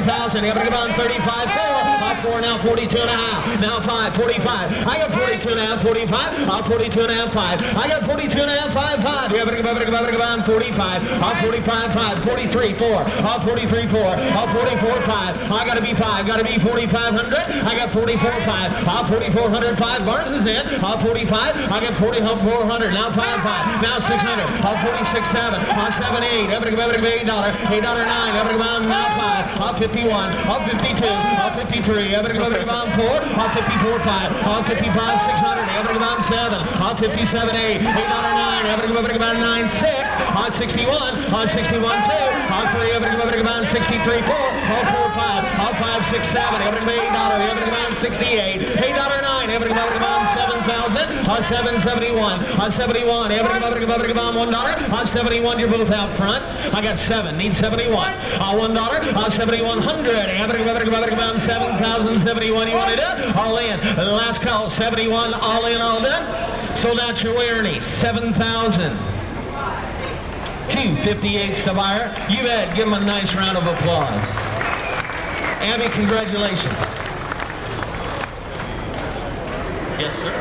30,000. You gotta come on 35, 4, now 42 and a half. Now 5, 45. I got 42 and a half, 45. 42 and a half, 5. I got 42 and a half, 5. You gotta come on 45. 45, 5. 43, 4. 43, 4. 44, 5. I gotta be 5. Gotta be 4,500. I got 44, 5. 4,400, 5. Bars is in. 45. I got 4,400. Now 5, 5. Now 600. 46, 7. 7, 8. $8. $8, 9. Now 5. 51. 52. 53. 4. 54, 5. 55, 600. 7. 57, 8. $8, 9. 9, 6. 61. 61, 2. 3. 63, 4. 4, 5. 5, 6, 7. $8. 68. $8, 9. 7,000. 771. 71. $1. 71. You're both out front. I got 7. Need 71. $1. 7,100. 7,071. You want to do? All in. Last call. 71. All in. All done. So that's your Ernie. 7,000. 258's the buyer. You bet. Give him a nice round of applause. Abby, congratulations. Yes, sir.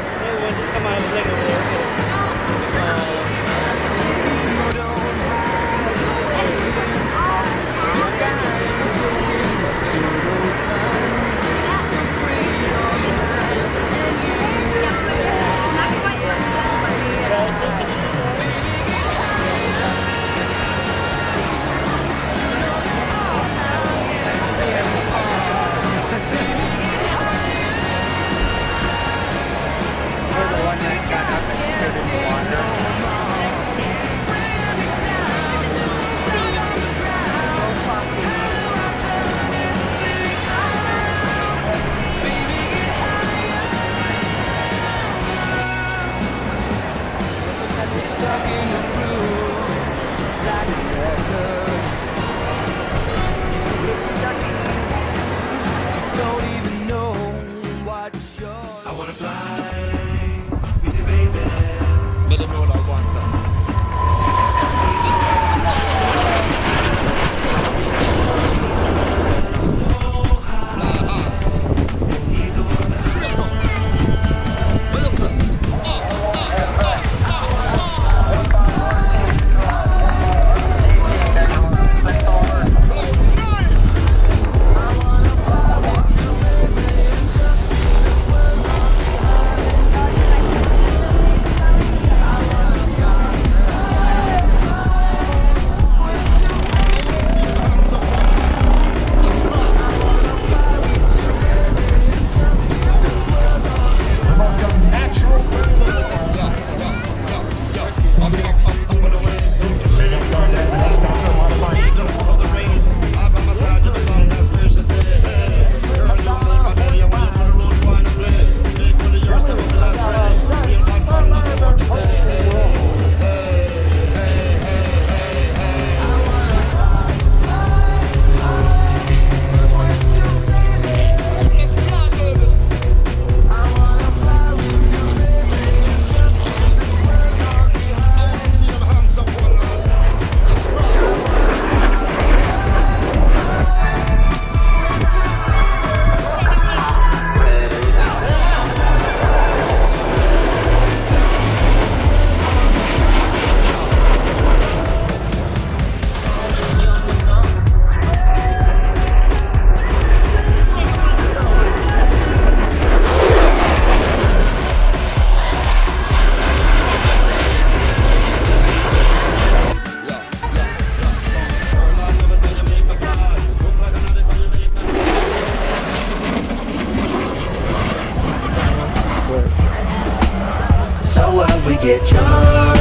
get drunk.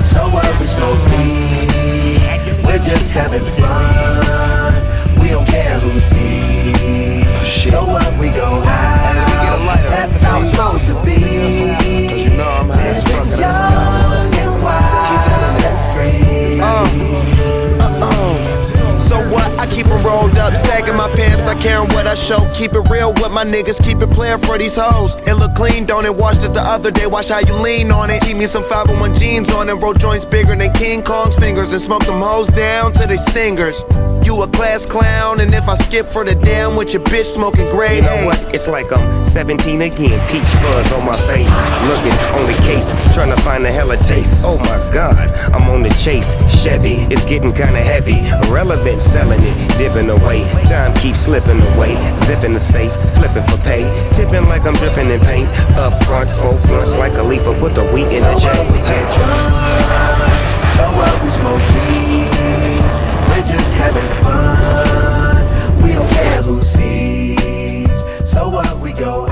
So what, we smoke weed. We're just having fun. We don't care who sees. So what, we go out. That's how it's supposed to be. Cause you know I'm high as fuck. Young and wild and free. So what? I keep them rolled up, sagging my pants, not caring what I show. Keep it real with my niggas, keep it playing for these hoes. It look clean, don't it? Washed it the other day, watch how you lean on it. Eat me some 501 jeans on it, roll joints bigger than King Kong's fingers, and smoke them hoes down to they stingers. You a class clown, and if I skip for the day, I'm with your bitch smoking gray. You know what? It's like I'm 17 again. Peach fuzz on my face. Looking on the case, trying to find a hella taste. Oh my God, I'm on the chase. Chevy, it's getting kinda heavy. Irrelevant, selling it, dipping away. Time keeps slipping away. Zipping the safe, flipping for pay. Tipping like I'm dripping in paint. Up front, 4 blunts like a leaf. Put the wheat in the So J. what, we get drunk. So what, we smoke weed. We're just having fun. We don't care who sees. So what, we go